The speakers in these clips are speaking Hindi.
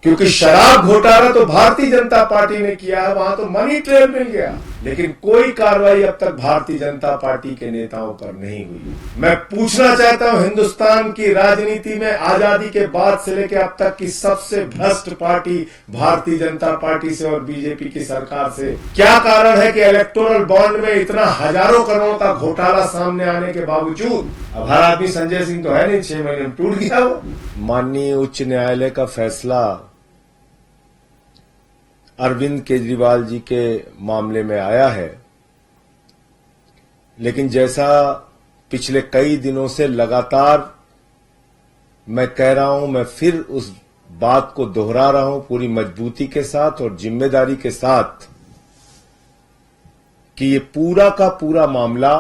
क्योंकि शराब घोटाला तो भारतीय जनता पार्टी ने किया है, वहां तो मनी ट्रेल मिल गया, लेकिन कोई कार्रवाई अब तक भारतीय जनता पार्टी के नेताओं पर नहीं हुई। मैं पूछना चाहता हूं, हिंदुस्तान की राजनीति में आजादी के बाद से लेकर अब तक की सबसे भ्रष्ट पार्टी भारतीय जनता पार्टी से और बीजेपी की सरकार से क्या कारण है कि इलेक्टोरल बॉन्ड में इतना हजारों करोड़ का घोटाला सामने आने के बावजूद, अब हर आदमी संजय सिंह तो है नहीं, 6 महीने में टूट गया वो। माननीय उच्च न्यायालय का फैसला अरविंद केजरीवाल जी के मामले में आया है, लेकिन जैसा पिछले कई दिनों से लगातार मैं कह रहा हूं, मैं फिर उस बात को दोहरा रहा हूं पूरी मजबूती के साथ और जिम्मेदारी के साथ कि ये पूरा का पूरा मामला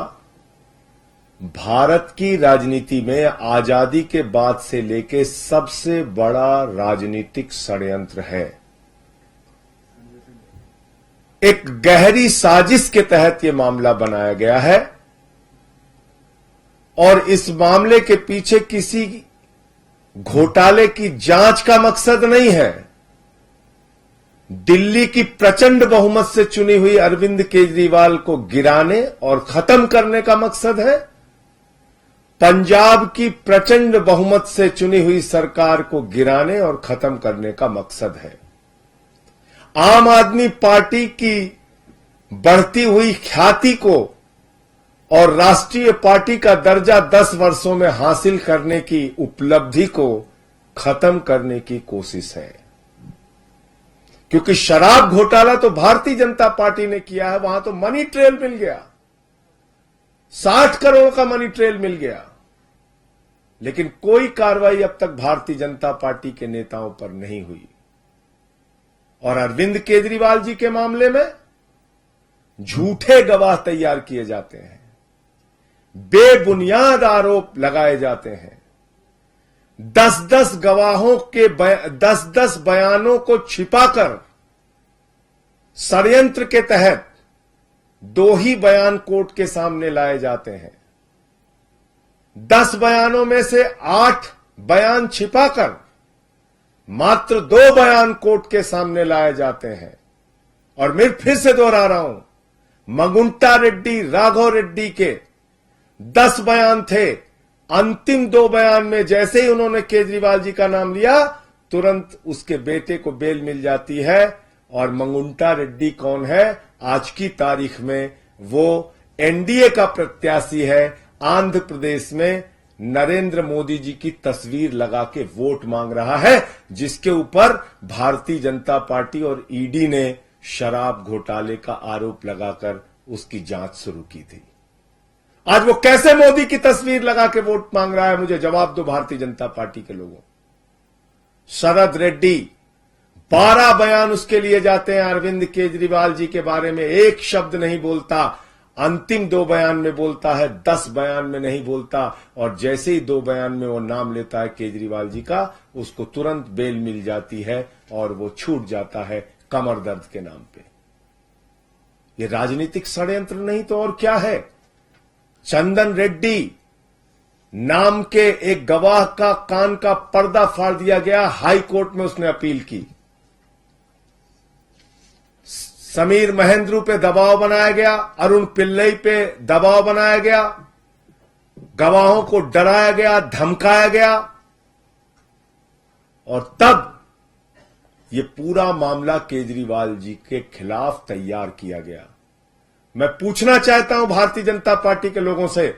भारत की राजनीति में आजादी के बाद से लेके सबसे बड़ा राजनीतिक षड्यंत्र है। एक गहरी साजिश के तहत यह मामला बनाया गया है और इस मामले के पीछे किसी घोटाले की जांच का मकसद नहीं है। दिल्ली की प्रचंड बहुमत से चुनी हुई अरविंद केजरीवाल को गिराने और खत्म करने का मकसद है। पंजाब की प्रचंड बहुमत से चुनी हुई सरकार को गिराने और खत्म करने का मकसद है। आम आदमी पार्टी की बढ़ती हुई ख्याति को और राष्ट्रीय पार्टी का दर्जा 10 वर्षों में हासिल करने की उपलब्धि को खत्म करने की कोशिश है, क्योंकि शराब घोटाला तो भारतीय जनता पार्टी ने किया है, वहां तो मनी ट्रेल मिल गया, 60 करोड़ का मनी ट्रेल मिल गया, लेकिन कोई कार्रवाई अब तक भारतीय जनता पार्टी के नेताओं पर नहीं हुई। और अरविंद केजरीवाल जी के मामले में झूठे गवाह तैयार किए जाते हैं, बेबुनियाद आरोप लगाए जाते हैं, 10-10 गवाहों के 10-10 बयानों को छिपाकर षड्यंत्र के तहत 2 ही बयान कोर्ट के सामने लाए जाते हैं। 10 बयानों में से 8 बयान छिपाकर मात्र 2 बयान कोर्ट के सामने लाए जाते हैं। और मैं फिर से दोहरा रहा हूं, मगुंटा रेड्डी, राघव रेड्डी के 10 बयान थे। अंतिम 2 बयान में जैसे ही उन्होंने केजरीवाल जी का नाम लिया, तुरंत उसके बेटे को बेल मिल जाती है। और मंगुंटा रेड्डी कौन है? आज की तारीख में वो एनडीए का प्रत्याशी है। आंध्र प्रदेश में नरेंद्र मोदी जी की तस्वीर लगा के वोट मांग रहा है, जिसके ऊपर भारतीय जनता पार्टी और ईडी ने शराब घोटाले का आरोप लगाकर उसकी जांच शुरू की थी। आज वो कैसे मोदी की तस्वीर लगा के वोट मांग रहा है? मुझे जवाब दो भारतीय जनता पार्टी के लोगों। शरद रेड्डी 12 बयान उसके लिए जाते हैं, अरविंद केजरीवाल जी के बारे में एक शब्द नहीं बोलता। अंतिम 2 बयान में बोलता है, 10 बयान में नहीं बोलता। और जैसे ही 2 बयान में वो नाम लेता है केजरीवाल जी का, उसको तुरंत बेल मिल जाती है और वो छूट जाता है कमर दर्द के नाम पे। ये राजनीतिक षड्यंत्र नहीं तो और क्या है? चंदन रेड्डी नाम के एक गवाह का कान का पर्दा फाड़ दिया गया, हाई कोर्ट में उसने अपील की। समीर महेंद्रू पे दबाव बनाया गया, अरुण पिल्लई पे दबाव बनाया गया, गवाहों को डराया गया, धमकाया गया और तब ये पूरा मामला केजरीवाल जी के खिलाफ तैयार किया गया। मैं पूछना चाहता हूं भारतीय जनता पार्टी के लोगों से,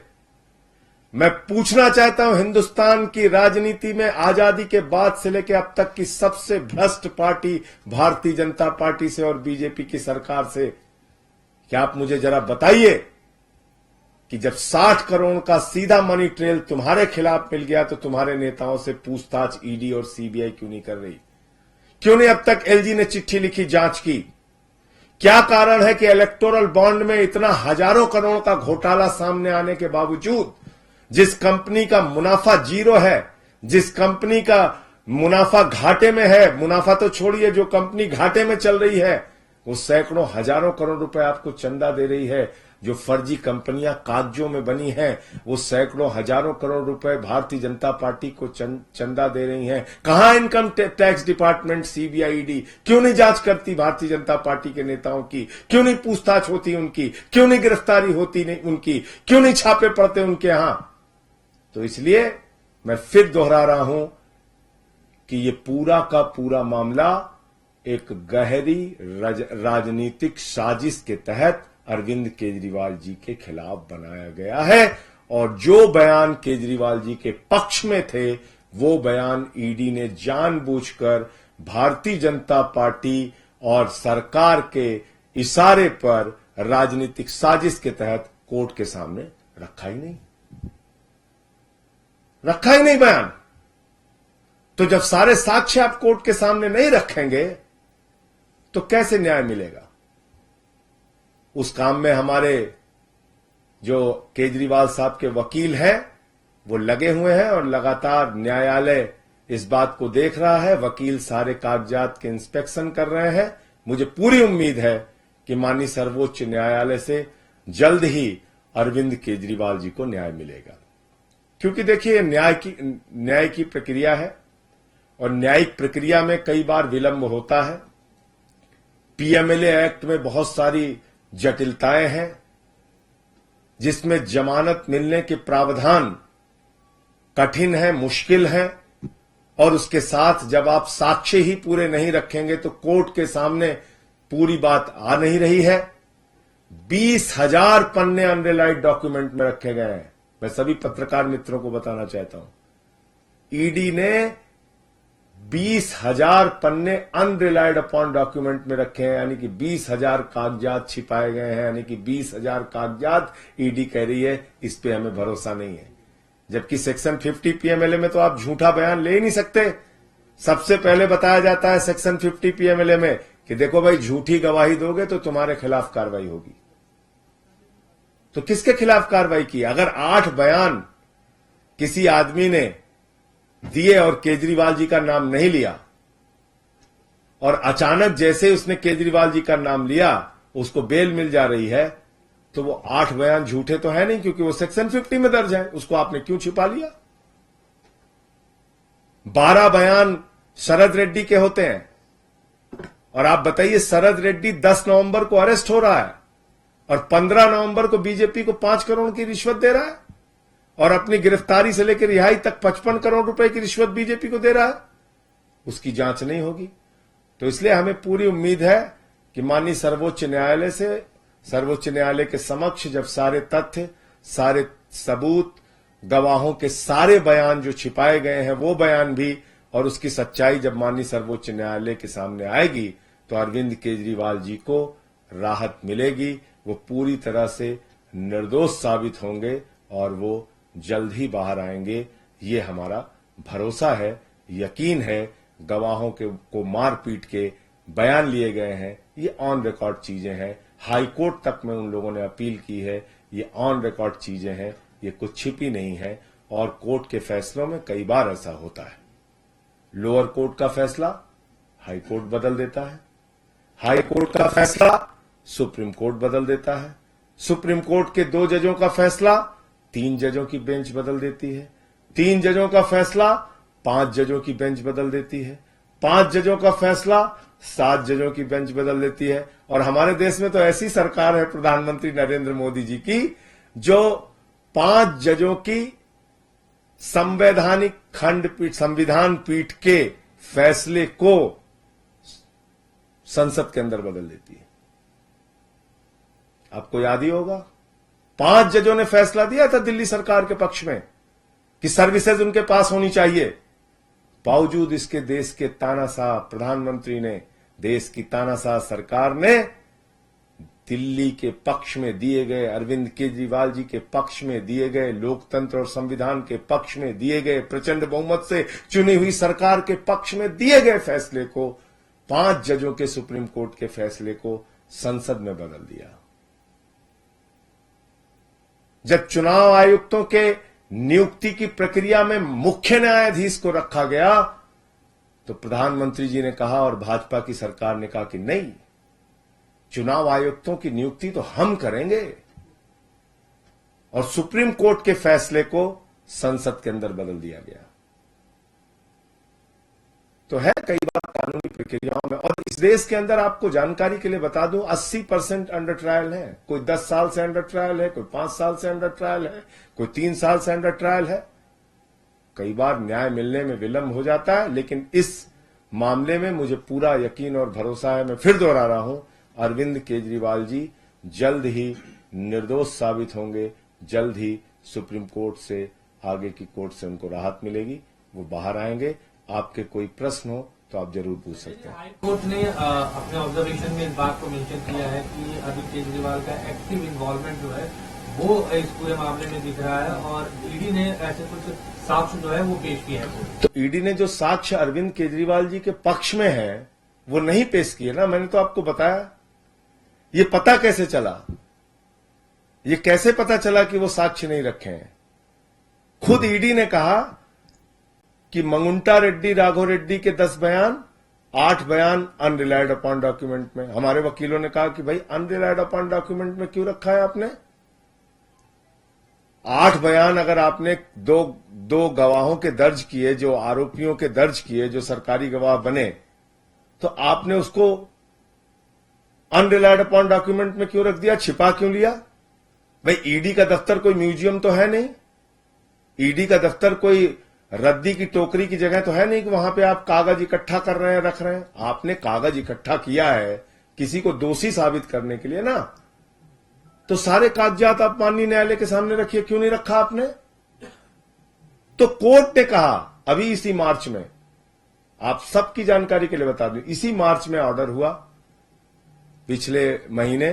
मैं पूछना चाहता हूं हिंदुस्तान की राजनीति में आजादी के बाद से लेकर अब तक की सबसे भ्रष्ट पार्टी भारतीय जनता पार्टी से और बीजेपी की सरकार से, क्या आप मुझे जरा बताइए कि जब 60 करोड़ का सीधा मनी ट्रेल तुम्हारे खिलाफ मिल गया तो तुम्हारे नेताओं से पूछताछ ईडी और सीबीआई क्यों नहीं कर रही? क्यों नहीं अब तक एलजी ने चिट्ठी लिखी, जांच की? क्या कारण है कि इलेक्टोरल बॉन्ड में इतना हजारों करोड़ का घोटाला सामने आने के बावजूद, जिस कंपनी का मुनाफा 0 है, जिस कंपनी का मुनाफा घाटे में है, मुनाफा तो छोड़िए, जो कंपनी घाटे में चल रही है वो सैकड़ों हजारों करोड़ रुपए आपको चंदा दे रही है, जो फर्जी कंपनियां कागजों में बनी हैं, वो सैकड़ों हजारों करोड़ रुपए भारतीय जनता पार्टी को चंदा दे रही हैं। कहां income tax department, CBI, ED क्यों नहीं जांच करती भारतीय जनता पार्टी के नेताओं की? क्यों नहीं पूछताछ होती उनकी? क्यों नहीं गिरफ्तारी होती नहीं उनकी? क्यों नहीं छापे पड़ते उनके यहां? तो इसलिए मैं फिर दोहरा रहा हूं कि ये पूरा का पूरा मामला एक गहरी राजनीतिक साजिश के तहत अरविंद केजरीवाल जी के खिलाफ बनाया गया है। और जो बयान केजरीवाल जी के पक्ष में थे, वो बयान ईडी ने जानबूझकर भारतीय जनता पार्टी और सरकार के इशारे पर राजनीतिक साजिश के तहत कोर्ट के सामने रखा ही नहीं बयान। तो जब सारे साक्ष्य आप कोर्ट के सामने नहीं रखेंगे तो कैसे न्याय मिलेगा? उस काम में हमारे जो केजरीवाल साहब के वकील हैं वो लगे हुए हैं और लगातार न्यायालय इस बात को देख रहा है। वकील सारे कागजात के इंस्पेक्शन कर रहे हैं। मुझे पूरी उम्मीद है कि माननीय सर्वोच्च न्यायालय से जल्द ही अरविंद केजरीवाल जी को न्याय मिलेगा। क्योंकि देखिए, न्याय की प्रक्रिया है और न्यायिक प्रक्रिया में कई बार विलंब होता है। पीएमएलए एक्ट में बहुत सारी जटिलताएं हैं, जिसमें जमानत मिलने के प्रावधान कठिन है, मुश्किल है। और उसके साथ जब आप साक्ष्य ही पूरे नहीं रखेंगे तो कोर्ट के सामने पूरी बात आ नहीं रही है। 20,000 पन्ने अनरिलाइड डॉक्यूमेंट में रखे गए हैं। मैं सभी पत्रकार मित्रों को बताना चाहता हूं, ईडी ने 20,000 पन्ने अनरिलाइड अपॉन डॉक्यूमेंट में रखे हैं, यानी कि 20,000 कागजात छिपाए गए हैं, यानी कि 20,000 कागजात ईडी कह रही है इस पे हमें भरोसा नहीं है। जबकि सेक्शन 50 पीएमएलए में तो आप झूठा बयान ले ही नहीं सकते। सबसे पहले बताया जाता है सेक्शन 50 पीएमएलए में कि देखो भाई, झूठी गवाही दोगे तो तुम्हारे खिलाफ कार्रवाई होगी। तो किसके खिलाफ कार्रवाई की? अगर 8 बयान किसी आदमी ने दिए और केजरीवाल जी का नाम नहीं लिया, और अचानक जैसे उसने केजरीवाल जी का नाम लिया उसको बेल मिल जा रही है, तो वो 8 बयान झूठे तो है नहीं, क्योंकि वो सेक्शन 50 में दर्ज है। उसको आपने क्यों छिपा लिया? 12 बयान शरद रेड्डी के होते हैं, और आप बताइए, शरद रेड्डी 10 नवंबर को अरेस्ट हो रहा है और 15 नवंबर को बीजेपी को 5 करोड़ की रिश्वत दे रहा है, और अपनी गिरफ्तारी से लेकर रिहाई तक 55 करोड़ रुपए की रिश्वत बीजेपी को दे रहा है। उसकी जांच नहीं होगी। तो इसलिए हमें पूरी उम्मीद है कि माननीय सर्वोच्च न्यायालय के समक्ष जब सारे तथ्य, सारे सबूत, गवाहों के सारे बयान जो छिपाए गए हैं वो बयान भी, और उसकी सच्चाई जब माननीय सर्वोच्च न्यायालय के सामने आएगी तो अरविंद केजरीवाल जी को राहत मिलेगी। वो पूरी तरह से निर्दोष साबित होंगे और वो जल्द ही बाहर आएंगे। ये हमारा भरोसा है, यकीन है। गवाहों को मार पीट के बयान लिए गए हैं, ये ऑन रिकॉर्ड चीजें हैं। हाई कोर्ट तक में उन लोगों ने अपील की है, ये ऑन रिकॉर्ड चीजें हैं, ये कुछ छिपी नहीं है। और कोर्ट के फैसलों में कई बार ऐसा होता है, लोअर कोर्ट का फैसला हाई कोर्ट बदल देता है, हाई कोर्ट का फैसला सुप्रीम कोर्ट बदल देता है, सुप्रीम कोर्ट के 2 जजों का फैसला 3 जजों की बेंच बदल देती है, 3 जजों का फैसला 5 जजों की बेंच बदल देती है, 5 जजों का फैसला 7 जजों की बेंच बदल देती है। और हमारे देश में तो ऐसी सरकार है प्रधानमंत्री नरेंद्र मोदी जी की, जो 5 जजों की संविधान पीठ के फैसले को संसद के अंदर बदल देती है। आपको याद ही होगा, 5 जजों ने फैसला दिया था दिल्ली सरकार के पक्ष में कि सर्विसेज उनके पास होनी चाहिए। बावजूद इसके देश के तानाशाह प्रधानमंत्री ने, देश की तानाशाह सरकार ने दिल्ली के पक्ष में दिए गए, अरविंद केजरीवाल जी के पक्ष में दिए गए, लोकतंत्र और संविधान के पक्ष में दिए गए, प्रचंड बहुमत से चुनी हुई सरकार के पक्ष में दिए गए फैसले को, 5 जजों के सुप्रीम कोर्ट के फैसले को संसद में बदल दिया। जब चुनाव आयुक्तों के नियुक्ति की प्रक्रिया में मुख्य न्यायाधीश को रखा गया तो प्रधानमंत्री जी ने कहा और भाजपा की सरकार ने कहा कि नहीं, चुनाव आयुक्तों की नियुक्ति तो हम करेंगे, और सुप्रीम कोर्ट के फैसले को संसद के अंदर बदल दिया गया। तो है कई बार कानूनी प्रक्रियाओं में, और इस देश के अंदर आपको जानकारी के लिए बता दूं 80% अंडर ट्रायल है। कोई 10 साल से अंडर ट्रायल है, कोई 5 साल से अंडर ट्रायल है, कोई 3 साल से अंडर ट्रायल है। कई बार न्याय मिलने में विलंब हो जाता है, लेकिन इस मामले में मुझे पूरा यकीन और भरोसा है। मैं फिर दोहरा रहा हूं, अरविंद केजरीवाल जी जल्द ही निर्दोष साबित होंगे, जल्द ही सुप्रीम कोर्ट से, आगे की कोर्ट से उनको राहत मिलेगी, वो बाहर आएंगे। आपके कोई प्रश्न हो तो आप जरूर पूछ सकते हैं। हाई कोर्ट ने अपने ऑब्जर्वेशन में इस बात को मेंशन किया है कि अरविंद केजरीवाल का एक्टिव इन्वॉल्वमेंट जो है वो इस पूरे मामले में दिख रहा है, और ईडी ने ऐसे कुछ साक्ष्य जो है वो पेश किए हैं। तो ईडी ने जो साक्ष्य अरविंद केजरीवाल जी के पक्ष में है वो नहीं पेश किए ना। मैंने तो आपको बताया। ये पता कैसे चला, ये कैसे पता चला कि वो साक्ष्य नहीं रखे हैं? खुद ईडी ने कहा कि मंगुंटा रेड्डी, राघव रेड्डी के 10 बयान, 8 बयान अनरिलाइड अपॉन डॉक्यूमेंट में। हमारे वकीलों ने कहा कि भाई अनरिलाइड अपॉन डॉक्यूमेंट में क्यों रखा है आपने? 8 बयान अगर आपने दो गवाहों के दर्ज किए, जो आरोपियों के दर्ज किए, जो सरकारी गवाह बने, तो आपने उसको अनरिलाइड अपॉन डॉक्यूमेंट में क्यों रख दिया? छिपा क्यों लिया? भाई ईडी का दफ्तर कोई म्यूजियम तो है नहीं, ईडी का दफ्तर कोई रद्दी की टोकरी की जगह तो है नहीं कि वहां पे आप कागज इकट्ठा कर रहे हैं, रख रहे हैं। आपने कागज इकट्ठा किया है किसी को दोषी साबित करने के लिए ना, तो सारे कागजात आप माननीय न्यायालय के सामने रखिए। क्यों नहीं रखा आपने? तो कोर्ट ने कहा अभी इसी मार्च में, आप सबकी जानकारी के लिए बता दूं, इसी मार्च में ऑर्डर हुआ पिछले महीने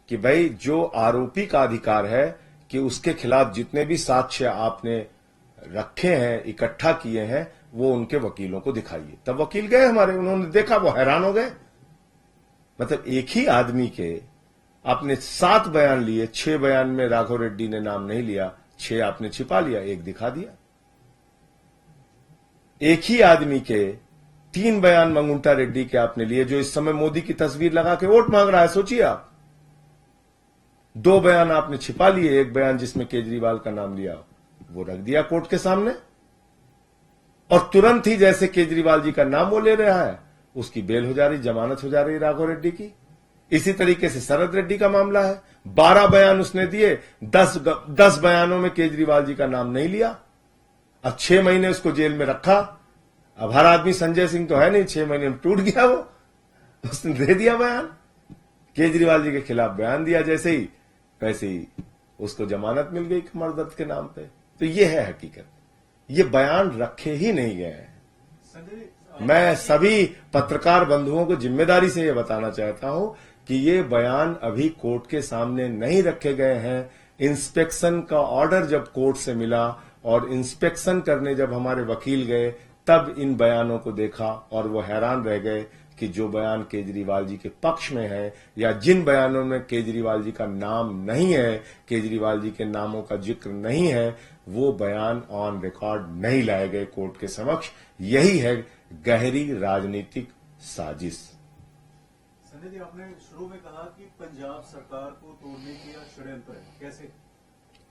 कि भाई जो आरोपी का अधिकार है कि उसके खिलाफ जितने भी साक्ष्य आपने रखे हैं, इकट्ठा किए हैं, वो उनके वकीलों को दिखाइए। तब वकील गए हमारे, उन्होंने देखा, वो हैरान हो गए। मतलब एक ही आदमी के आपने 7 बयान लिए, 6 बयान में राघव रेड्डी ने नाम नहीं लिया, 6 आपने छिपा लिया, 1 दिखा दिया। एक ही आदमी के 3 बयान मंगुंटा रेड्डी के आपने लिए, जो इस समय मोदी की तस्वीर लगा के वोट मांग रहा है, सोचिए आप। 2 बयान आपने छिपा लिए, 1 बयान जिसमें केजरीवाल का नाम लिया वो रख दिया कोर्ट के सामने, और तुरंत ही जैसे केजरीवाल जी का नाम वो ले रहा है, उसकी बेल हो जा रही, जमानत हो जा रही राघव रेड्डी की। इसी तरीके से शरद रेड्डी का मामला है, 12 बयान उसने दिए, 10 बयानों में केजरीवाल जी का नाम नहीं लिया। अब 6 महीने उसको जेल में रखा। अब हर आदमी संजय सिंह तो है नहीं, 6 महीने में टूट गया वो, उसने दे दिया बयान, केजरीवाल जी के खिलाफ बयान दिया जैसे ही, वैसे ही उसको जमानत मिल गई कमर दर्द के नाम पे। तो ये है हकीकत, ये बयान रखे ही नहीं गए हैं। मैं सभी पत्रकार बंधुओं को जिम्मेदारी से यह बताना चाहता हूं कि ये बयान अभी कोर्ट के सामने नहीं रखे गए हैं। इंस्पेक्शन का ऑर्डर जब कोर्ट से मिला और इंस्पेक्शन करने जब हमारे वकील गए, तब इन बयानों को देखा और वो हैरान रह गए कि जो बयान केजरीवाल जी के पक्ष में है, या जिन बयानों में केजरीवाल जी का नाम नहीं है, केजरीवाल जी के नामों का जिक्र नहीं है, वो बयान ऑन रिकॉर्ड नहीं लाए गए कोर्ट के समक्ष। यही है गहरी राजनीतिक साजिश। संजय जी, आपने शुरू में कहा कि पंजाब सरकार को तोड़ने की षड्यंत्र है, कैसे?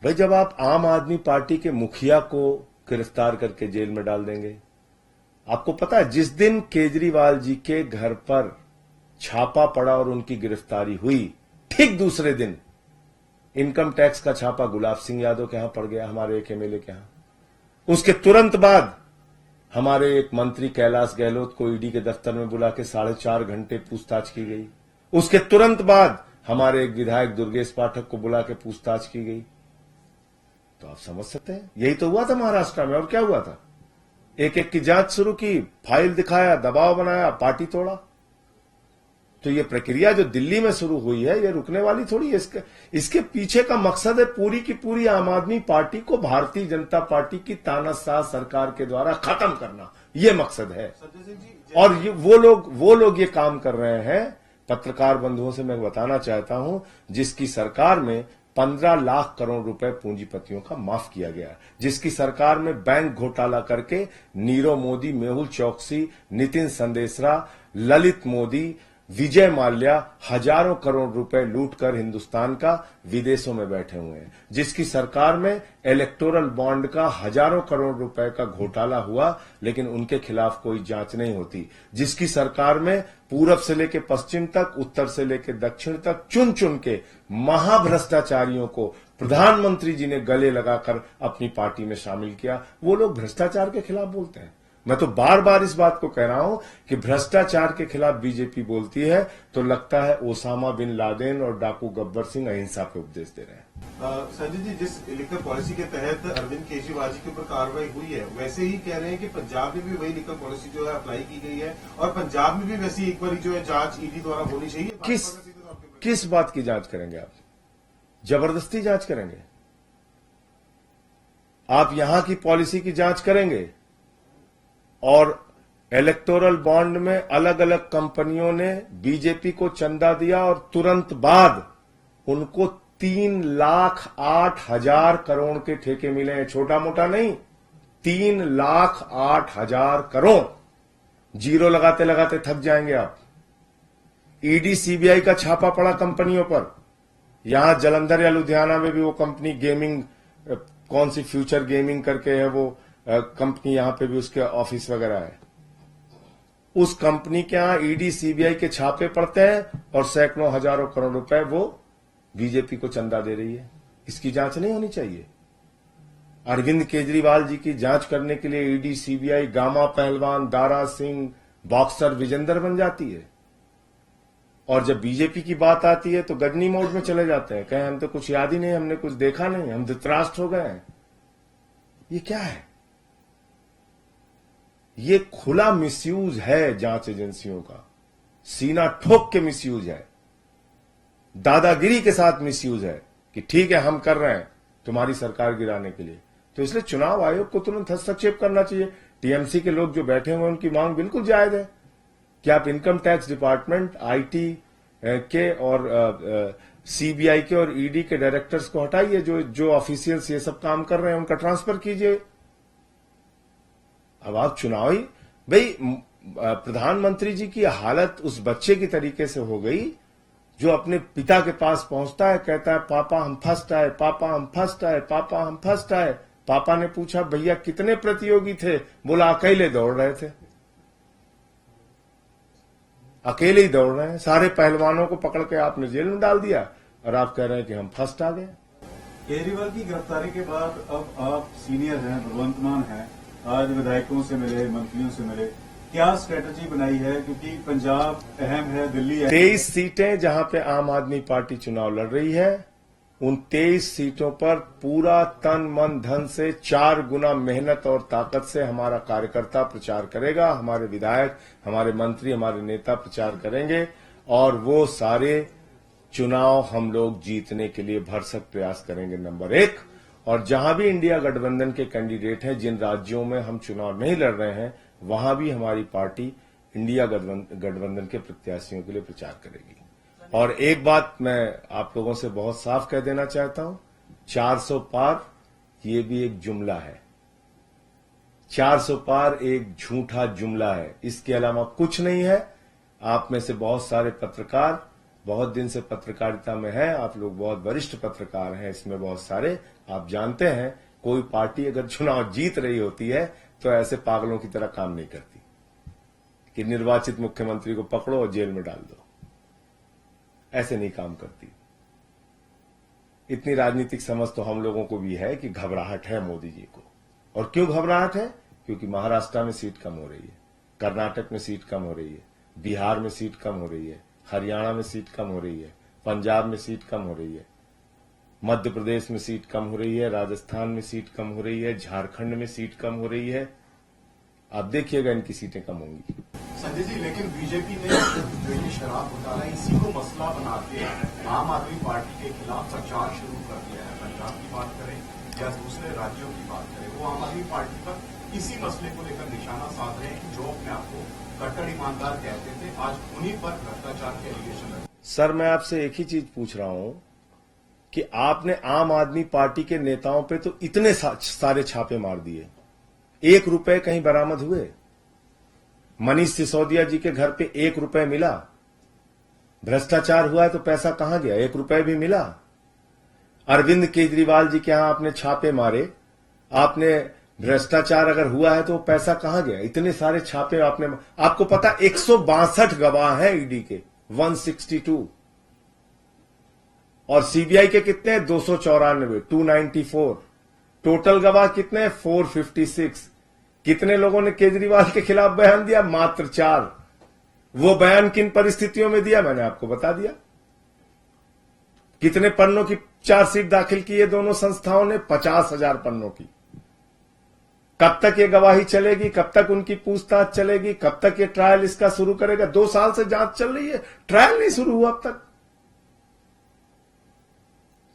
भाई जब आप आम आदमी पार्टी के मुखिया को गिरफ्तार करके जेल में डाल देंगे, आपको पता है जिस दिन केजरीवाल जी के घर पर छापा पड़ा और उनकी गिरफ्तारी हुई, ठीक दूसरे दिन इनकम टैक्स का छापा गुलाब सिंह यादव के यहां पड़ गया, हमारे एक एमएलए के यहां। उसके तुरंत बाद हमारे एक मंत्री कैलाश गहलोत को ईडी के दफ्तर में बुला के 4.5 घंटे पूछताछ की गई। उसके तुरंत बाद हमारे एक विधायक दुर्गेश पाठक को बुला के पूछताछ की गई। तो आप समझ सकते हैं, यही तो हुआ था महाराष्ट्र में। और क्या हुआ था? एक एक की जांच शुरू की, फाइल दिखाया, दबाव बनाया, पार्टी तोड़ा। तो ये प्रक्रिया जो दिल्ली में शुरू हुई है, ये रुकने वाली थोड़ी है। इसके पीछे का मकसद है पूरी की पूरी आम आदमी पार्टी को भारतीय जनता पार्टी की तानाशाह सरकार के द्वारा खत्म करना, ये मकसद है। और वो लोग ये काम कर रहे हैं। पत्रकार बंधुओं से मैं बताना चाहता हूं, जिसकी सरकार में 15 लाख करोड़ रुपए पूंजीपतियों का माफ किया गया, जिसकी सरकार में बैंक घोटाला करके नीरव मोदी, मेहुल चौकसी, नितिन संदेशरा, ललित मोदी, विजय माल्या हजारों करोड़ रुपए लूटकर हिंदुस्तान का विदेशों में बैठे हुए हैं, जिसकी सरकार में इलेक्टोरल बॉन्ड का हजारों करोड़ रुपए का घोटाला हुआ, लेकिन उनके खिलाफ कोई जांच नहीं होती, जिसकी सरकार में पूरब से लेकर पश्चिम तक, उत्तर से लेकर दक्षिण तक चुन चुन के महाभ्रष्टाचारियों को प्रधानमंत्री जी ने गले लगाकर अपनी पार्टी में शामिल किया। वो लोग भ्रष्टाचार के खिलाफ बोलते हैं। मैं तो बार बार इस बात को कह रहा हूं कि भ्रष्टाचार के खिलाफ बीजेपी बोलती है तो लगता है ओसामा बिन लादेन और डाकू गब्बर सिंह अहिंसा पे उपदेश दे रहे हैं। संजय जी, जिस लिकर पॉलिसी के तहत अरविंद केजरीवाल जी के ऊपर कार्रवाई हुई है, वैसे ही कह रहे हैं कि पंजाब में भी वही लिकर पॉलिसी जो है अप्लाई की गई है और पंजाब में भी वैसी एक बार जो है जांच ईडी द्वारा होनी चाहिए। किस बात की जांच करेंगे आप? जबरदस्ती जांच करेंगे? आप यहां की पॉलिसी की जांच करेंगे और इलेक्टोरल बॉन्ड में अलग अलग कंपनियों ने बीजेपी को चंदा दिया और तुरंत बाद उनको 3,08,000 करोड़ के ठेके मिले हैं। छोटा मोटा नहीं, 3,08,000 करोड़। जीरो लगाते लगाते थक जाएंगे आप। ईडी सीबीआई का छापा पड़ा कंपनियों पर। यहां जलंधर या लुधियाना में भी वो कंपनी गेमिंग, कौन सी फ्यूचर गेमिंग करके है वो कंपनी, यहां पे भी उसके ऑफिस वगैरह है। उस कंपनी के यहां ईडी सीबीआई के छापे पड़ते हैं और सैकड़ों हजारों करोड़ रुपए वो बीजेपी को चंदा दे रही है। इसकी जांच नहीं होनी चाहिए? अरविंद केजरीवाल जी की जांच करने के लिए ईडी सीबीआई गामा पहलवान, दारा सिंह, बॉक्सर विजेंदर बन जाती है, और जब बीजेपी की बात आती है तो गजनी मोड में चले जाते हैं, कहें हम तो कुछ याद ही नहीं, हमने कुछ देखा नहीं, हम धृतराष्ट्र हो गए हैं। ये क्या है? ये खुला मिसयूज है जांच एजेंसियों का, सीना ठोक के मिसयूज है, दादागिरी के साथ मिसयूज है कि ठीक है हम कर रहे हैं तुम्हारी सरकार गिराने के लिए। तो इसलिए चुनाव आयोग को तुरंत हस्तक्षेप करना चाहिए। टीएमसी के लोग जो बैठे हुए हैं उनकी मांग बिल्कुल जायज है कि आप इनकम टैक्स डिपार्टमेंट, आईटी के और सीबीआई के और ईडी के डायरेक्टर्स को हटाइए, जो ऑफिशियल्स ये सब काम कर रहे हैं उनका ट्रांसफर कीजिए। अब आप चुनावी भाई, प्रधानमंत्री जी की हालत उस बच्चे की तरीके से हो गई जो अपने पिता के पास पहुंचता है, कहता है पापा हम फर्स्ट आए, पापा हम फर्स्ट आए, पापा हम फर्स्ट आए। पापा ने पूछा भैया कितने प्रतियोगी थे? बोला अकेले दौड़ रहे थे। अकेले ही दौड़ रहे हैं, सारे पहलवानों को पकड़ के आपने जेल में डाल दिया और आप कह रहे हैं कि हम फर्स्ट आ गए। केजरीवाल की गिरफ्तारी के बाद अब आप सीनियर हैं, भगवंत मान हैं, आज विधायकों से मिले, मंत्रियों से मिले, क्या स्ट्रेटजी बनाई है? क्योंकि पंजाब अहम है, दिल्ली है। 23 सीटें जहां पे आम आदमी पार्टी चुनाव लड़ रही है, उन 23 सीटों पर पूरा तन मन धन से 4 गुना मेहनत और ताकत से हमारा कार्यकर्ता प्रचार करेगा, हमारे विधायक, हमारे मंत्री, हमारे नेता प्रचार करेंगे और वो सारे चुनाव हम लोग जीतने के लिए भरसक प्रयास करेंगे। नंबर 1, और जहां भी इंडिया गठबंधन के कैंडिडेट हैं, जिन राज्यों में हम चुनाव नहीं लड़ रहे हैं, वहां भी हमारी पार्टी इंडिया गठबंधन के प्रत्याशियों के लिए प्रचार करेगी। और एक बात मैं आप लोगों से बहुत साफ कह देना चाहता हूं, 400 पार ये भी एक जुमला है। 400 पार एक झूठा जुमला है, इसके अलावा कुछ नहीं है। आप में से बहुत सारे पत्रकार बहुत दिन से पत्रकारिता में हैं, आप लोग बहुत वरिष्ठ पत्रकार हैं, इसमें बहुत सारे, आप जानते हैं कोई पार्टी अगर चुनाव जीत रही होती है तो ऐसे पागलों की तरह काम नहीं करती कि निर्वाचित मुख्यमंत्री को पकड़ो और जेल में डाल दो। ऐसे नहीं काम करती। इतनी राजनीतिक समझ तो हम लोगों को भी है कि घबराहट है मोदी जी को। और क्यों घबराहट है? क्योंकि महाराष्ट्र में सीट कम हो रही है, कर्नाटक में सीट कम हो रही है, बिहार में सीट कम हो रही है, हरियाणा में सीट कम हो रही है, पंजाब में सीट कम हो रही है, मध्य प्रदेश में सीट कम हो रही है, राजस्थान में सीट कम हो रही है, झारखंड में सीट कम हो रही है। आप देखिएगा इनकी सीटें कम होंगी। संजय जी, लेकिन बीजेपी ने जो ये शराब घोटाला है इसी को मसला बना के आम आदमी पार्टी के खिलाफ प्रचार शुरू कर दिया है। पंजाब की बात करें या दूसरे राज्यों की बात करें, वो आम आदमी पार्टी पर इसी मसले को लेकर निशाना साध रहे हैं। जो अपने आप को कट्टर ईमानदार कहते थे, आज उन्हीं पर भ्रष्टाचार के एलिगेशन है। सर, मैं आपसे एक ही चीज पूछ रहा हूं कि आपने आम आदमी पार्टी के नेताओं पे तो इतने सारे छापे मार दिए, 1 रुपए कहीं बरामद हुए? मनीष सिसोदिया जी के घर पे 1 रुपए मिला? भ्रष्टाचार हुआ है तो पैसा कहां गया? 1 रुपए भी मिला? अरविंद केजरीवाल जी के यहां आपने छापे मारे, आपने भ्रष्टाचार अगर हुआ है तो पैसा कहां गया? इतने सारे छापे आपने, आपको पता 162 गवाह हैं ईडी के, 162, और सीबीआई के कितने? 294, 294। टोटल गवाह कितने? 456। कितने लोगों ने केजरीवाल के खिलाफ बयान दिया? मात्र 4। वो बयान किन परिस्थितियों में दिया मैंने आपको बता दिया। कितने पन्नों की चार्जशीट दाखिल की ये दोनों संस्थाओं ने? 50,000 पन्नों की। कब तक ये गवाही चलेगी? कब तक उनकी पूछताछ चलेगी? कब तक ये ट्रायल इसका शुरू करेगा? 2 साल से जांच चल रही है, ट्रायल नहीं शुरू हुआ अब तक।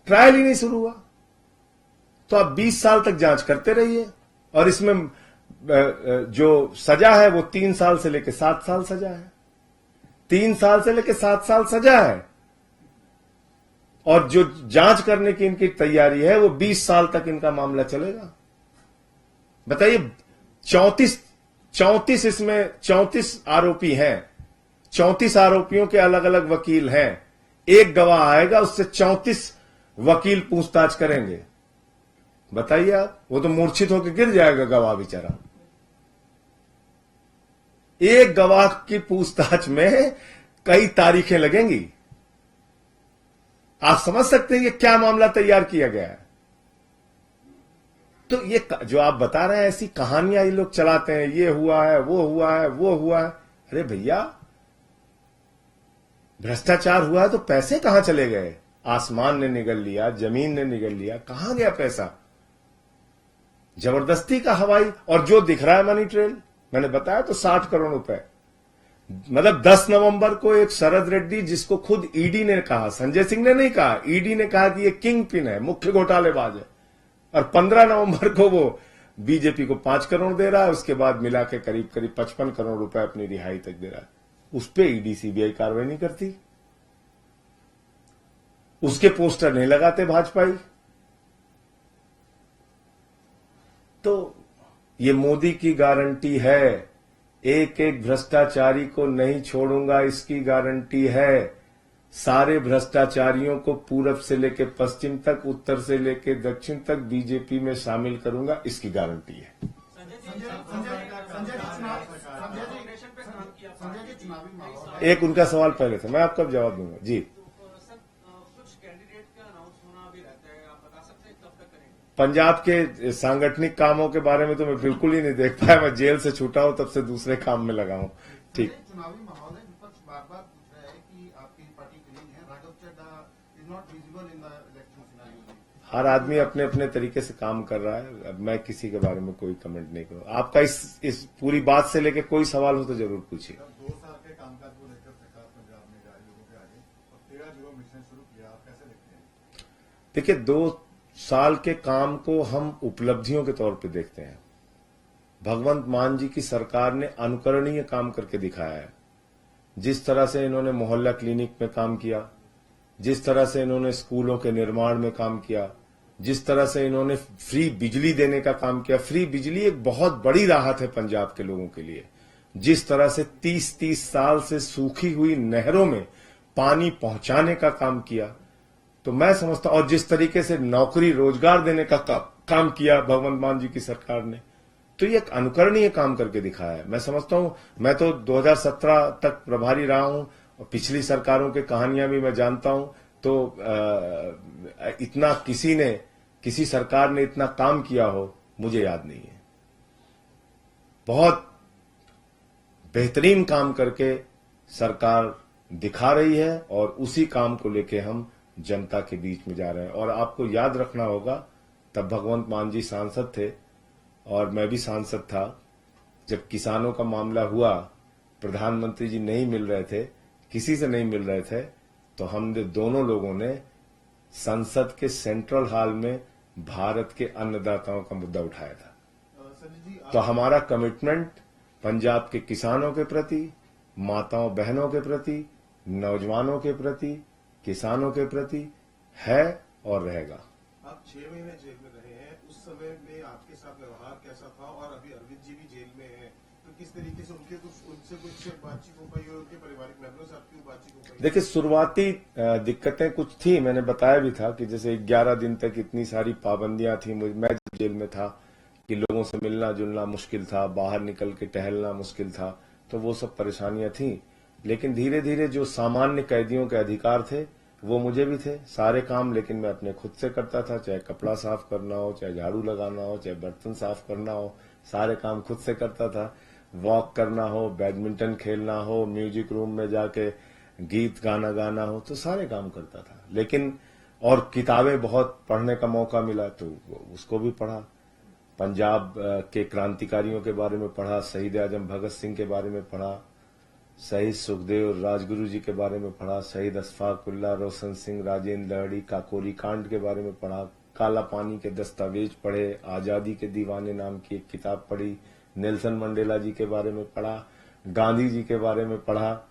ट्रायल ही नहीं शुरू हुआ तो आप 20 साल तक जांच करते रहिए, और इसमें जो सजा है वो 3 साल से लेकर 7 साल सजा है। 3 साल से लेकर 7 साल सजा है, और जो जांच करने की इनकी तैयारी है वो 20 साल तक इनका मामला चलेगा। बताइए, 34 इसमें 34 आरोपी हैं, 34 आरोपियों के अलग अलग वकील हैं। एक गवाह आएगा, उससे 34 वकील पूछताछ करेंगे। बताइए आप, वो तो मूर्छित होकर गिर जाएगा गवाह बेचारा। एक गवाह की पूछताछ में कई तारीखें लगेंगी। आप समझ सकते हैं ये क्या मामला तैयार किया गया है। तो ये जो आप बता रहे हैं ऐसी कहानियां ये लोग चलाते हैं, ये हुआ है, वो हुआ है, वो हुआ है। अरे भैया, भ्रष्टाचार हुआ है तो पैसे कहां चले गए? आसमान ने निगल लिया, जमीन ने निगल लिया, कहां गया पैसा? जबरदस्ती का हवाई, और जो दिख रहा है मनी ट्रेल, मैंने बताया तो 60 करोड़ रुपए। मतलब 10 नवंबर को एक शरद रेड्डी, जिसको खुद ईडी ने कहा, संजय सिंह ने नहीं कहा, ईडी ने कहा कि ये किंग पिन है, मुख्य घोटालेबाज है, और 15 नवंबर को वो बीजेपी को 5 करोड़ दे रहा है, उसके बाद मिला के करीब 55 करोड़ रुपए अपनी रिहाई तक दे रहा है। उस पर ईडी सीबीआई कार्रवाई नहीं करती, उसके पोस्टर नहीं लगाते भाजपाई। तो ये मोदी की गारंटी है, एक एक भ्रष्टाचारी को नहीं छोड़ूंगा, इसकी गारंटी है। सारे भ्रष्टाचारियों को पूरब से लेकर पश्चिम तक, उत्तर से लेकर दक्षिण तक बीजेपी में शामिल करूंगा, इसकी गारंटी है। एक उनका सवाल पहले था, मैं आपका जवाब दूंगा जी। पंजाब के सांगठनिक कामों के बारे में तो मैं बिल्कुल ही नहीं देख पाया, मैं जेल से छूटा हूं तब से दूसरे काम में लगा हूं। ठीक, चुनावी माहौल है, विपक्ष बार बार पूछ रहा है कि आपकी पार्टी क्लीन है, Raghav Chadha is not visible in the election scenario. हर आदमी अपने अपने तरीके से काम कर रहा है, अब मैं किसी के बारे में कोई कमेंट नहीं करूं। आपका इस पूरी बात से लेकर कोई सवाल हो तो जरूर पूछिए। 2 साल के कामकाज को लेकर सरकार पंजाब में जा रही लोगों के आगे और 13 0 मिशन शुरू किया, आप कैसे देखते हैं? देखिए, 2 साल के काम को हम उपलब्धियों के तौर पे देखते हैं। भगवंत मान जी की सरकार ने अनुकरणीय काम करके दिखाया है। जिस तरह से इन्होंने मोहल्ला क्लिनिक में काम किया, जिस तरह से इन्होंने स्कूलों के निर्माण में काम किया, जिस तरह से इन्होंने फ्री बिजली देने का काम किया। फ्री बिजली एक बहुत बड़ी राहत है पंजाब के लोगों के लिए। जिस तरह से 30-30 साल से सूखी हुई नहरों में पानी पहुंचाने का काम किया, तो मैं समझता, और जिस तरीके से नौकरी रोजगार देने का काम किया भगवंत मान जी की सरकार ने, तो ये एक अनुकरणीय काम करके दिखाया है। मैं समझता हूं, मैं तो 2017 तक प्रभारी रहा हूं और पिछली सरकारों की कहानियां भी मैं जानता हूं, तो इतना किसी सरकार ने इतना काम किया हो मुझे याद नहीं है। बहुत बेहतरीन काम करके सरकार दिखा रही है, और उसी काम को लेके हम जनता के बीच में जा रहे हैं। और आपको याद रखना होगा, तब भगवंत मान जी सांसद थे और मैं भी सांसद था। जब किसानों का मामला हुआ, प्रधानमंत्री जी नहीं मिल रहे थे, किसी से नहीं मिल रहे थे, तो हमने दोनों लोगों ने संसद के सेंट्रल हॉल में भारत के अन्नदाताओं का मुद्दा उठाया था। तो हमारा कमिटमेंट पंजाब के किसानों के प्रति, माताओं बहनों के प्रति, नौजवानों के प्रति, किसानों के प्रति है और रहेगा। आप 6 महीने जेल में रहे हैं, उस समय में आपके साथ व्यवहार कैसा था? और अभी अरविंद जी भी जेल में हैं, तो किस तरीके से उनसे कुछ बातचीत हो पाई और उनके पारिवारिक मेंबरों से आपकी बातचीत हो पाई? देखिए, शुरुआती दिक्कतें कुछ थी, मैंने बताया भी था कि जैसे 11 दिन तक इतनी सारी पाबंदियां थी। मैं जब जेल में था कि लोगों से मिलना जुलना मुश्किल था, बाहर निकल के टहलना मुश्किल था, तो वो सब परेशानियां थी। लेकिन धीरे धीरे जो सामान्य कैदियों के अधिकार थे वो मुझे भी थे, सारे काम लेकिन मैं अपने खुद से करता था, चाहे कपड़ा साफ करना हो, चाहे झाड़ू लगाना हो, चाहे बर्तन साफ करना हो, सारे काम खुद से करता था। वॉक करना हो, बैडमिंटन खेलना हो, म्यूजिक रूम में जाके गीत गाना गाना हो, तो सारे काम करता था। लेकिन और किताबें बहुत पढ़ने का मौका मिला तो उसको भी पढ़ा। पंजाब के क्रांतिकारियों के बारे में पढ़ा, शहीद आजम भगत सिंह के बारे में पढ़ा, शहीद सुखदेव राजगुरु जी के बारे में पढ़ा, शहीद अशफाक उल्लाह, रोशन सिंह, राजेंद्र दहड़ी, काकोरी कांड के बारे में पढ़ा, काला पानी के दस्तावेज पढ़े, आजादी के दीवाने नाम की एक किताब पढ़ी, नेल्सन मंडेला जी के बारे में पढ़ा, गांधी जी के बारे में पढ़ा,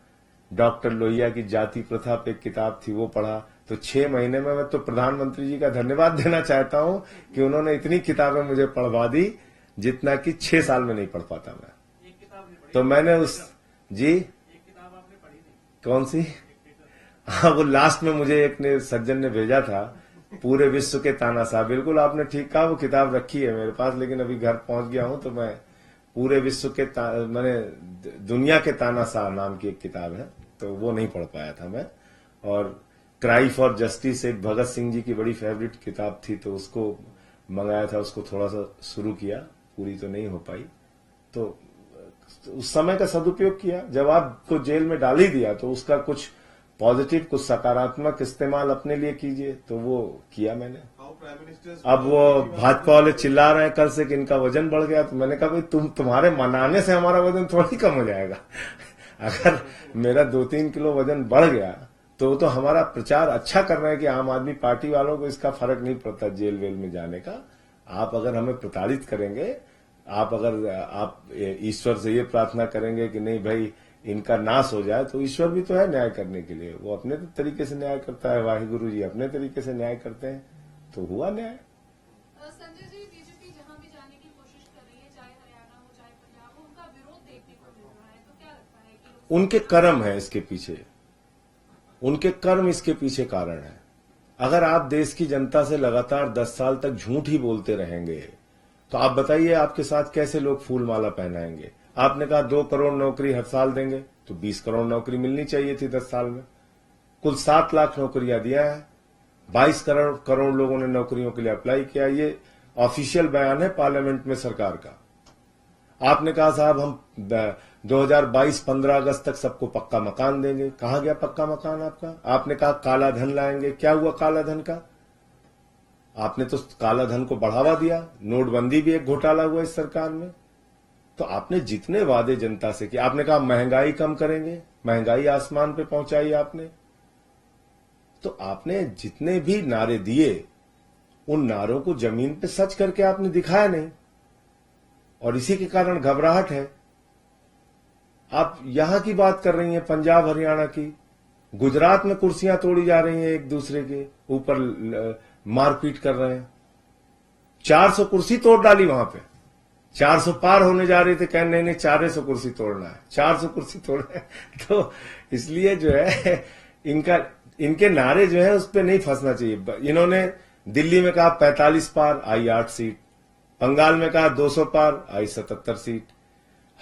डॉक्टर लोहिया की जाति प्रथा पे एक किताब थी वो पढ़ा। तो 6 महीने में मैं तो प्रधानमंत्री जी का धन्यवाद देना चाहता हूं कि उन्होंने इतनी किताबें मुझे पढ़वा दी जितना कि 6 साल में नहीं पढ़ पाता मैं। एक किताब नहीं पढ़ी, तो मैंने उस जी एक किताब आपने पढ़ी नहीं। कौन सी? हाँ, वो लास्ट में मुझे एक ने सज्जन ने भेजा था, पूरे विश्व के तानाशाह। बिल्कुल आपने ठीक कहा, वो किताब रखी है मेरे पास, लेकिन अभी घर पहुंच गया हूं तो मैं पूरे विश्व के मैंने दुनिया के तानाशाह नाम की एक किताब है, तो वो नहीं पढ़ पाया था मैं। और क्राई फॉर जस्टिस एक भगत सिंह जी की बड़ी फेवरेट किताब थी, तो उसको मंगाया था, उसको थोड़ा सा शुरू किया, पूरी तो नहीं हो पाई। तो उस समय का सदुपयोग किया। जब आपको जेल में डाल ही दिया तो उसका कुछ पॉजिटिव, कुछ सकारात्मक इस्तेमाल अपने लिए कीजिए, तो वो किया मैंने। अब वो भाजपा वाले चिल्ला रहे हैं कल से कि इनका वजन बढ़ गया, तो मैंने कहा भाई तुम्हारे मनाने से हमारा वजन थोड़ी कम हो जाएगा। अगर मेरा 2-3 किलो वजन बढ़ गया तो हमारा प्रचार अच्छा कर रहे हैं कि आम आदमी पार्टी वालों को इसका फर्क नहीं पड़ता जेल वेल में जाने का। आप अगर हमें प्रताड़ित करेंगे, आप ईश्वर से ये प्रार्थना करेंगे कि नहीं भाई इनका नाश हो जाए, तो ईश्वर भी तो है न्याय करने के लिए, वो अपने तरीके से न्याय करता है, वाहिगुरु जी अपने तरीके से न्याय करते हैं, तो हुआ न्याय। संजय जी, बीजेपी जहां भी जाने की कोशिश कर रही है, चाहे हरियाणा हो चाहे पंजाब हो, उनका विरोध देखने को मिल रहा है, तो क्या लगता है कि उनके कर्म है इसके पीछे, उनके कर्म इसके पीछे कारण है। अगर आप देश की जनता से लगातार 10 साल तक झूठ ही बोलते रहेंगे तो आप बताइए आपके साथ कैसे लोग फूल माला पहनाएंगे। आपने कहा 2 करोड़ नौकरी हर साल देंगे, तो 20 करोड़ नौकरी मिलनी चाहिए थी 10 साल में। कुल 7 लाख नौकरियां दिया है, 22 करोड़ लोगों ने नौकरियों के लिए अप्लाई किया। ये ऑफिशियल बयान है पार्लियामेंट में सरकार का। आपने कहा साहब हम 2022 15 अगस्त तक सबको पक्का मकान देंगे, कहां गया पक्का मकान आपका? आपने कहा काला धन लाएंगे, क्या हुआ काला धन का? आपने तो काला धन को बढ़ावा दिया, नोटबंदी भी एक घोटाला हुआ इस सरकार में। तो आपने जितने वादे जनता से किए, आपने कहा महंगाई कम करेंगे, महंगाई आसमान पे पहुंचाई आपने। तो आपने जितने भी नारे दिए उन नारों को जमीन पे सच करके आपने दिखाया नहीं, और इसी के कारण घबराहट है। आप यहां की बात कर रही हैं, पंजाब हरियाणा की, गुजरात में कुर्सियां तोड़ी जा रही हैं, एक दूसरे के ऊपर मारपीट कर रहे हैं। 400 कुर्सी तोड़ डाली वहां पे, 400 पार होने जा रहे थे, कहने नहीं 400 कुर्सी तोड़ना है, 400 कुर्सी तोड़ना है। तो इसलिए जो है इनके नारे जो है उस पर नहीं फंसना चाहिए। इन्होंने दिल्ली में कहा 45 पार, आई 8 सीट, बंगाल में कहा 200 पार, आई 77 सीट,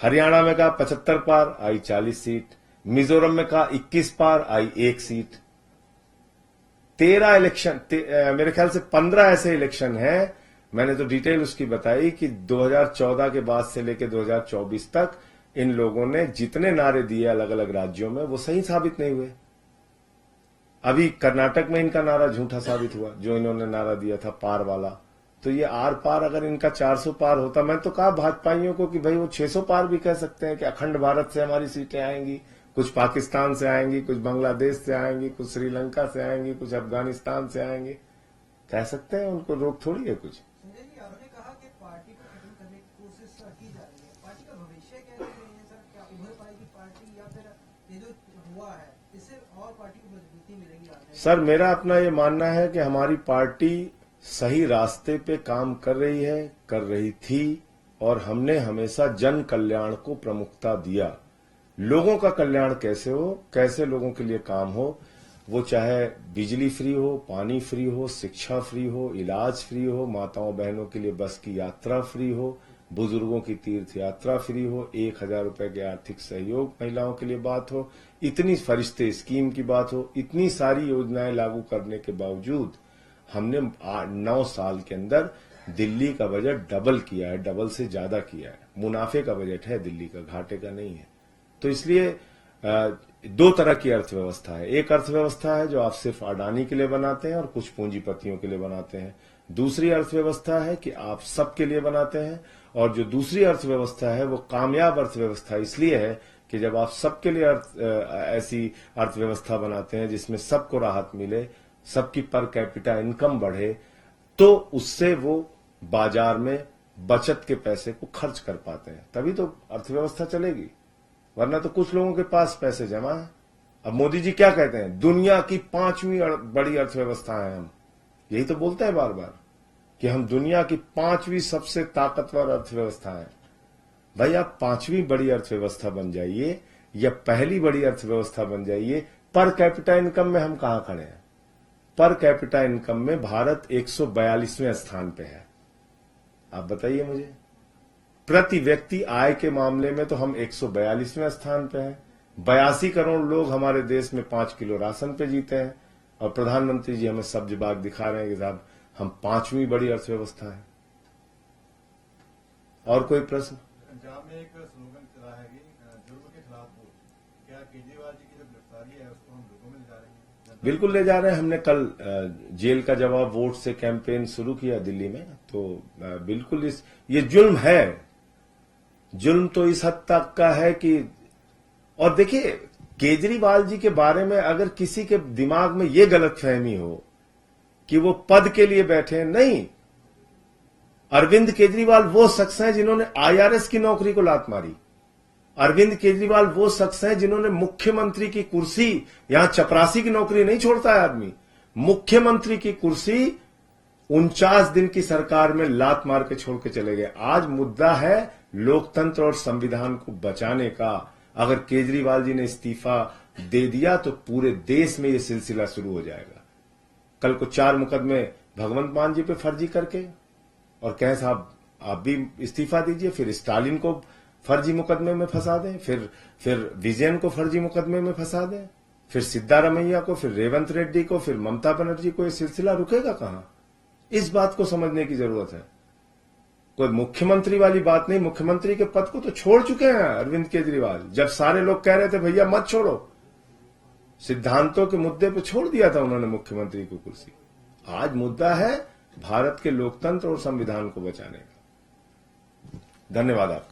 हरियाणा में कहा 75 पार, आई 40 सीट, मिजोरम में कहा 21 पार, आई 1 सीट। 13 इलेक्शन, मेरे ख्याल से 15 ऐसे इलेक्शन हैं, मैंने तो डिटेल उसकी बताई कि 2014 के बाद से लेकर 2024 तक इन लोगों ने जितने नारे दिए अलग अलग राज्यों में वो सही साबित नहीं हुए। अभी कर्नाटक में इनका नारा झूठा साबित हुआ, जो इन्होंने नारा दिया था पार वाला। तो ये आर पार अगर इनका 400 पार होता, मैं तो कहा भाजपाइयों को कि भाई वो 600 पार भी कह सकते हैं कि अखंड भारत से हमारी सीटें आएंगी, कुछ पाकिस्तान से आएंगी, कुछ बांग्लादेश से आएंगी, कुछ श्रीलंका से आएंगी, कुछ अफगानिस्तान से आएंगी, कह सकते हैं, उनको रोक थोड़ी है कुछ। संजय जी, आपने कहा कि पार्टी को खत्म करने की कोशिश की जा रही है, पार्टी का भविष्य क्या देख रही है सर? क्या उभर पाएगी पार्टी, या फिर ये जो हुआ है इससे और पार्टी को मजबूती मिलेगी आगे? सर, मेरा अपना ये मानना है कि हमारी पार्टी सही रास्ते पे काम कर रही है, कर रही थी, और हमने हमेशा जन कल्याण को प्रमुखता दिया। लोगों का कल्याण कैसे हो, कैसे लोगों के लिए काम हो, वो चाहे बिजली फ्री हो, पानी फ्री हो, शिक्षा फ्री हो, इलाज फ्री हो, माताओं बहनों के लिए बस की यात्रा फ्री हो, बुजुर्गों की तीर्थ यात्रा फ्री हो, 1000 रुपए के आर्थिक सहयोग महिलाओं के लिए बात हो, इतनी फरिश्ते स्कीम की बात हो, इतनी सारी योजनाएं लागू करने के बावजूद हमने 9 साल के अंदर दिल्ली का बजट डबल किया है, डबल से ज्यादा किया है। मुनाफे का बजट है दिल्ली का, घाटे का नहीं है। तो इसलिए 2 तरह की अर्थव्यवस्था है। एक अर्थव्यवस्था है जो आप सिर्फ अडानी के लिए बनाते हैं और कुछ पूंजीपतियों के लिए बनाते हैं। दूसरी अर्थव्यवस्था है कि आप सबके लिए बनाते हैं, और जो दूसरी अर्थव्यवस्था है वो कामयाब अर्थव्यवस्था इसलिए है कि जब आप सबके लिए ऐसी अर्थव्यवस्था बनाते हैं जिसमें सबको राहत मिले, सबकी पर कैपिटा इनकम बढ़े, तो उससे वो बाजार में बचत के पैसे को खर्च कर पाते हैं, तभी तो अर्थव्यवस्था चलेगी। वरना तो कुछ लोगों के पास पैसे जमा है। अब मोदी जी क्या कहते हैं, दुनिया की 5वीं बड़ी अर्थव्यवस्था है हम, यही तो बोलते हैं बार बार कि हम दुनिया की 5वीं सबसे ताकतवर अर्थव्यवस्था है। भाई आप 5वीं बड़ी अर्थव्यवस्था बन जाइए या पहली बड़ी अर्थव्यवस्था बन जाइए, पर कैपिटा इनकम में हम कहां खड़े हैं? पर कैपिटा इनकम में भारत 142वें स्थान पे है। आप बताइए मुझे। प्रति व्यक्ति आय के मामले में तो हम 142वें स्थान पे हैं। 82 करोड़ लोग हमारे देश में 5 किलो राशन पे जीते हैं, और प्रधानमंत्री जी हमें सब्ज बाग दिखा रहे हैं कि साहब हम 5वीं बड़ी अर्थव्यवस्था है। और कोई प्रश्न? पंजाब में एक स्लोगन चला है कि जुर्म के खिलाफ वोट। क्या केजरीवाल जी की जो गिरफ्तारी है उसको हम लोगों में ले जा रहे हैं? बिल्कुल ले जा रहे हैं। हमने कल जेल का जवाब वोट से कैंपेन शुरू किया दिल्ली में, तो बिल्कुल ये जुल्म है। जुल्म तो इस हद तक का है कि, और देखिए केजरीवाल जी के बारे में अगर किसी के दिमाग में ये गलतफहमी हो कि वो पद के लिए बैठे हैं, नहीं। अरविंद केजरीवाल वो शख्स हैं जिन्होंने IRS की नौकरी को लात मारी। अरविंद केजरीवाल वो शख्स हैं जिन्होंने मुख्यमंत्री की कुर्सी, यहां चपरासी की नौकरी नहीं छोड़ता है आदमी, मुख्यमंत्री की कुर्सी 49 दिन की सरकार में लात मार के छोड़ के चले गए। आज मुद्दा है लोकतंत्र और संविधान को बचाने का। अगर केजरीवाल जी ने इस्तीफा दे दिया तो पूरे देश में यह सिलसिला शुरू हो जाएगा। कल को 4 मुकदमे भगवंत मान जी पे फर्जी करके, और कहें साहब आप भी इस्तीफा दीजिए, फिर स्टालिन को फर्जी मुकदमे में फंसा दें, फिर विजयन को फर्जी मुकदमे में फंसा दें, फिर सिद्धारमैया को, फिर रेवंत रेड्डी को, फिर ममता बनर्जी को, यह सिलसिला रुकेगा कहां? इस बात को समझने की जरूरत है। कोई मुख्यमंत्री वाली बात नहीं। मुख्यमंत्री के पद को तो छोड़ चुके हैं अरविंद केजरीवाल। जब सारे लोग कह रहे थे भैया मत छोड़ो, सिद्धांतों के मुद्दे पे छोड़ दिया था उन्होंने मुख्यमंत्री की कुर्सी। आज मुद्दा है भारत के लोकतंत्र और संविधान को बचाने का। धन्यवाद आपका।